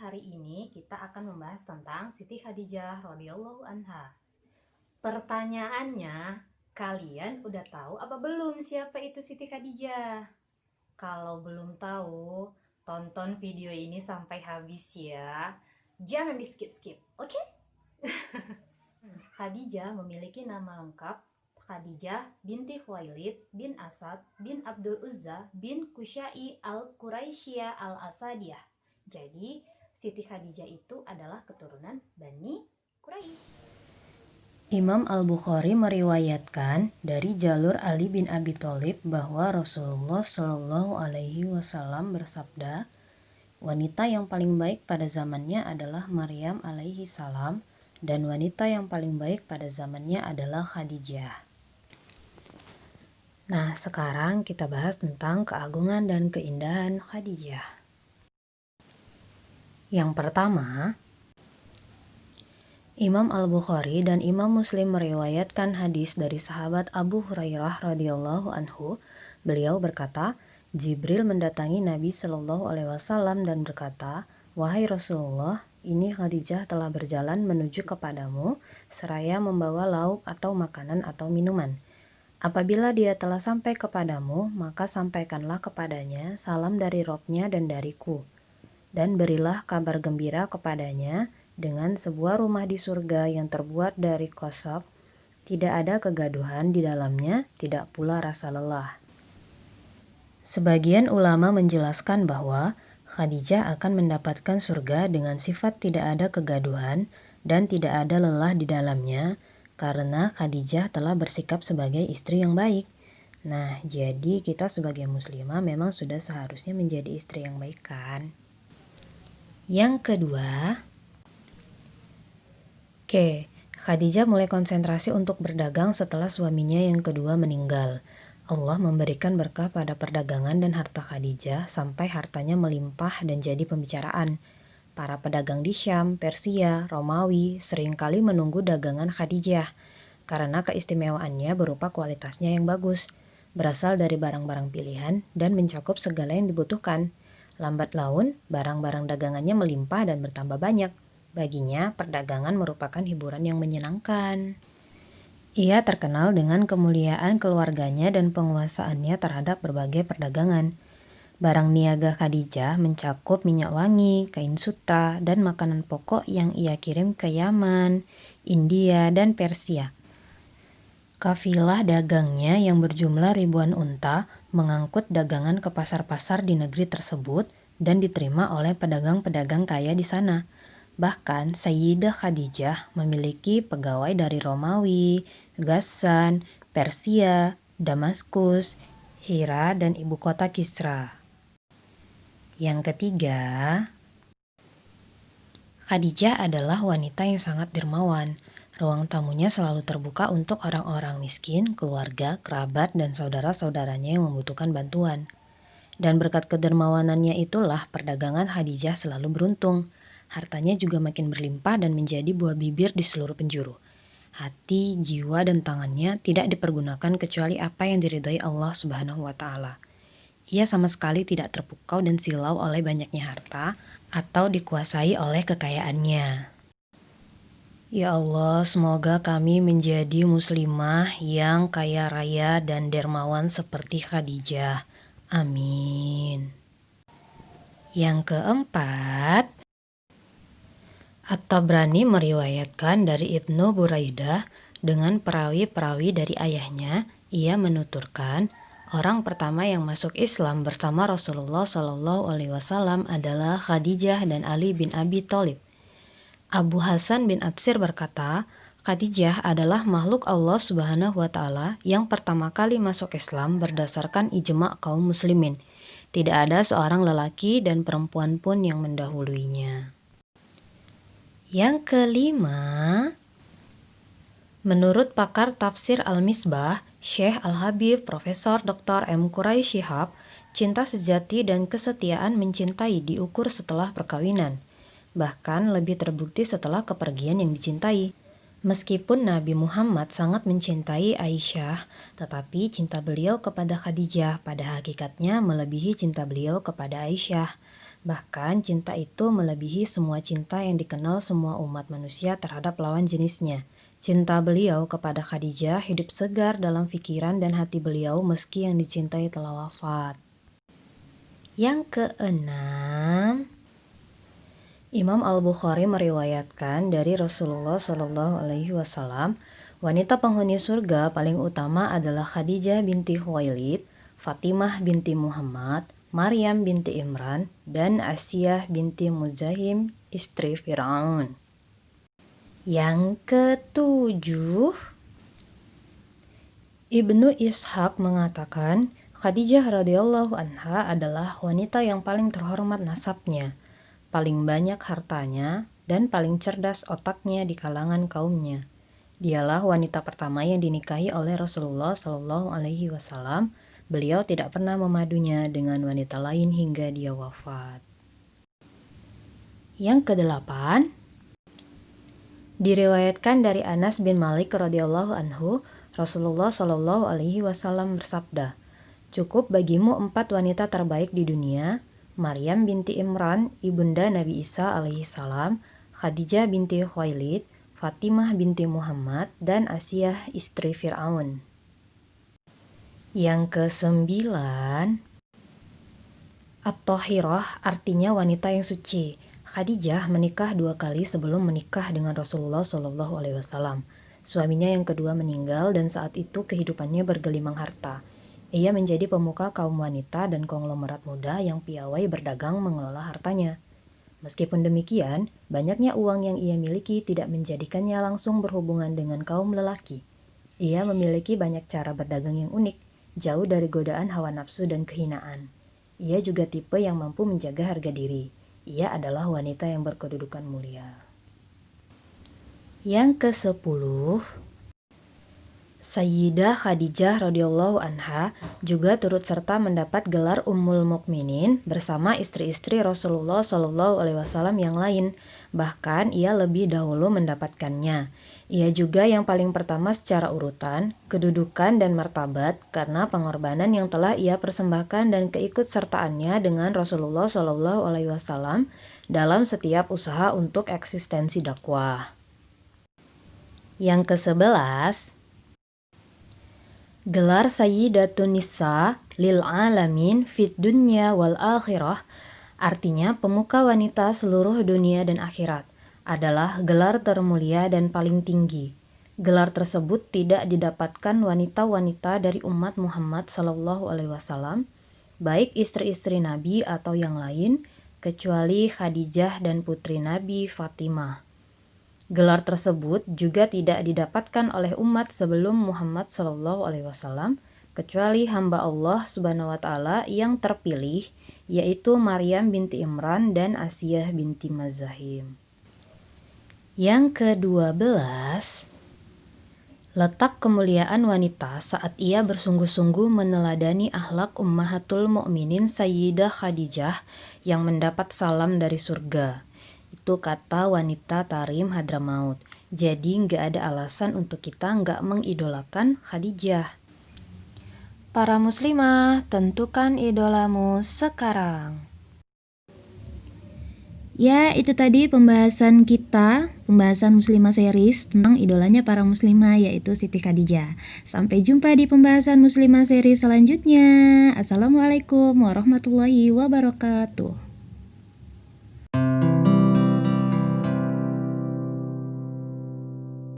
hari ini kita akan membahas tentang Siti Khadijah radhiyallahu anha. Pertanyaannya, kalian udah tahu apa belum siapa itu Siti Khadijah? Kalau belum tahu, tonton video ini sampai habis ya. Jangan di skip-skip, oke? Khadijah memiliki nama lengkap Khadijah binti Khuwailid bin Asad bin Abdul Uzza bin Kusyai al-Quraisyah al-Asadiyah. Jadi, Siti Khadijah itu adalah keturunan Bani Quraisy. Imam Al-Bukhari meriwayatkan dari jalur Ali bin Abi Thalib bahwa Rasulullah Shallallahu Alaihi Wasallam bersabda, wanita yang paling baik pada zamannya adalah Maryam alaihi salam, dan wanita yang paling baik pada zamannya adalah Khadijah. Nah, sekarang kita bahas tentang keagungan dan keindahan Khadijah. Yang pertama, Imam Al-Bukhari dan Imam Muslim meriwayatkan hadis dari sahabat Abu Hurairah radhiyallahu anhu. Beliau berkata, Jibril mendatangi Nabi Shallallahu Alaihi Wasallam dan berkata, wahai Rasulullah, ini Khadijah telah berjalan menuju kepadamu, seraya membawa lauk atau makanan atau minuman. Apabila dia telah sampai kepadamu, maka sampaikanlah kepadanya salam dari Robnya dan dariku. Dan berilah kabar gembira kepadanya dengan sebuah rumah di surga yang terbuat dari khosab, tidak ada kegaduhan di dalamnya, tidak pula rasa lelah. Sebagian ulama menjelaskan bahwa Khadijah akan mendapatkan surga dengan sifat tidak ada kegaduhan dan tidak ada lelah di dalamnya, karena Khadijah telah bersikap sebagai istri yang baik. Nah, jadi kita sebagai muslimah memang sudah seharusnya menjadi istri yang baik kan? Yang kedua, Khadijah mulai konsentrasi untuk berdagang setelah suaminya yang kedua meninggal. Allah memberikan berkah pada perdagangan dan harta Khadijah sampai hartanya melimpah dan jadi pembicaraan. Para pedagang di Syam, Persia, Romawi seringkali menunggu dagangan Khadijah karena keistimewaannya berupa kualitasnya yang bagus, berasal dari barang-barang pilihan dan mencakup segala yang dibutuhkan. Lambat laun, barang-barang dagangannya melimpah dan bertambah banyak. Baginya, perdagangan merupakan hiburan yang menyenangkan. Ia terkenal dengan kemuliaan keluarganya dan penguasaannya terhadap berbagai perdagangan. Barang niaga Khadijah mencakup minyak wangi, kain sutra, dan makanan pokok yang ia kirim ke Yaman, India, dan Persia. Kafilah dagangnya yang berjumlah ribuan unta mengangkut dagangan ke pasar-pasar di negeri tersebut dan diterima oleh pedagang-pedagang kaya di sana. Bahkan Sayyidah Khadijah memiliki pegawai dari Romawi, Ghassan, Persia, Damaskus, Hira, dan ibu kota Kisra. Yang ketiga, Khadijah adalah wanita yang sangat dermawan. Ruang tamunya selalu terbuka untuk orang-orang miskin, keluarga, kerabat, dan saudara-saudaranya yang membutuhkan bantuan. Dan berkat kedermawanannya itulah perdagangan Khadijah selalu beruntung. Hartanya juga makin berlimpah dan menjadi buah bibir di seluruh penjuru. Hati, jiwa, dan tangannya tidak dipergunakan kecuali apa yang diridhai Allah Subhanahu wa Ta'ala. Ia sama sekali tidak terpukau dan silau oleh banyaknya harta atau dikuasai oleh kekayaannya. Ya Allah, semoga kami menjadi muslimah yang kaya raya dan dermawan seperti Khadijah. Amin. Yang keempat, At-Tabrani meriwayatkan dari Ibnu Buraidah dengan perawi-perawi dari ayahnya, ia menuturkan, orang pertama yang masuk Islam bersama Rasulullah Shallallahu Alaihi Wasallam adalah Khadijah dan Ali bin Abi Thalib. Abu Hasan bin Atsir berkata, Khadijah adalah makhluk Allah Subhanahu wa Ta'ala yang pertama kali masuk Islam berdasarkan ijma' kaum muslimin. Tidak ada seorang lelaki dan perempuan pun yang mendahuluinya. Yang kelima, menurut pakar tafsir Al-Misbah, Syekh Al-Habib Profesor Dr. M. Quraish Shihab, cinta sejati dan kesetiaan mencintai diukur setelah perkawinan. Bahkan lebih terbukti setelah kepergian yang dicintai. Meskipun Nabi Muhammad sangat mencintai Aisyah, tetapi cinta beliau kepada Khadijah pada hakikatnya melebihi cinta beliau kepada Aisyah. Bahkan cinta itu melebihi semua cinta yang dikenal semua umat manusia terhadap lawan jenisnya. Cinta beliau kepada Khadijah hidup segar dalam pikiran dan hati beliau meski yang dicintai telah wafat. Yang keenam, Imam Al-Bukhari meriwayatkan dari Rasulullah Shallallahu Alaihi Wasallam, wanita penghuni surga paling utama adalah Khadijah binti Khuwailid, Fatimah binti Muhammad, Maryam binti Imran, dan Asiyah binti Muzahim, istri Fir'aun. Yang ketujuh, Ibnu Ishaq mengatakan, Khadijah radhiyallahu anha adalah wanita yang paling terhormat nasabnya, paling banyak hartanya, dan paling cerdas otaknya di kalangan kaumnya. Dialah wanita pertama yang dinikahi oleh Rasulullah Shallallahu Alaihi Wasallam. Beliau tidak pernah memadunya dengan wanita lain hingga dia wafat. Yang kedelapan, diriwayatkan dari Anas bin Malik radhiyallahu anhu, Rasulullah Shallallahu Alaihi Wasallam bersabda, cukup bagimu 4 wanita terbaik di dunia, Maryam binti Imran, ibunda Nabi Isa alaihissalam, Khadijah binti Khuwailid, Fatimah binti Muhammad, dan Asiyah istri Fir'aun. Yang kesembilan, At-Thahirah artinya wanita yang suci. Khadijah menikah 2 kali sebelum menikah dengan Rasulullah Shallallahu Alaihi Wasallam. Suaminya yang kedua meninggal dan saat itu kehidupannya bergelimang harta. Ia menjadi pemuka kaum wanita dan konglomerat muda yang piawai berdagang mengelola hartanya. Meskipun demikian, banyaknya uang yang ia miliki tidak menjadikannya langsung berhubungan dengan kaum lelaki. Ia memiliki banyak cara berdagang yang unik, jauh dari godaan hawa nafsu dan kehinaan. Ia juga tipe yang mampu menjaga harga diri. Ia adalah wanita yang berkedudukan mulia. Yang ke-10, Sayyidah Khadijah radhiyallahu anha juga turut serta mendapat gelar Ummul Mukminin bersama istri-istri Rasulullah Shallallahu Alaihi Wasallam yang lain. Bahkan ia lebih dahulu mendapatkannya. Ia juga yang paling pertama secara urutan, kedudukan dan martabat karena pengorbanan yang telah ia persembahkan dan keikutsertaannya dengan Rasulullah Shallallahu Alaihi Wasallam dalam setiap usaha untuk eksistensi dakwah. Yang ke-11, gelar Sayyidatun Nisa lil alamin fid dunya wal akhirah, artinya pemuka wanita seluruh dunia dan akhirat, adalah gelar termulia dan paling tinggi. Gelar tersebut tidak didapatkan wanita-wanita dari umat Muhammad Sallallahu Alaihi Wasallam, baik istri-istri Nabi atau yang lain, kecuali Khadijah dan putri Nabi Fatimah. Gelar tersebut juga tidak didapatkan oleh umat sebelum Muhammad Shallallahu Alaihi Wasallam kecuali hamba Allah Subhanahu Wa Taala yang terpilih, yaitu Maryam binti Imran dan Asiyah binti Muzahim. Yang ke-12, letak kemuliaan wanita saat ia bersungguh-sungguh meneladani akhlak Ummahatul Mukminin Sayyidah Khadijah yang mendapat salam dari surga. Itu kata wanita Tarim Hadramaut. Jadi nggak ada alasan untuk kita nggak mengidolakan Khadijah. Para muslimah, tentukan idolamu sekarang. Ya, itu tadi pembahasan kita, pembahasan Muslimah series tentang idolanya para muslimah yaitu Siti Khadijah. Sampai jumpa di pembahasan Muslimah series selanjutnya. Assalamualaikum warahmatullahi wabarakatuh.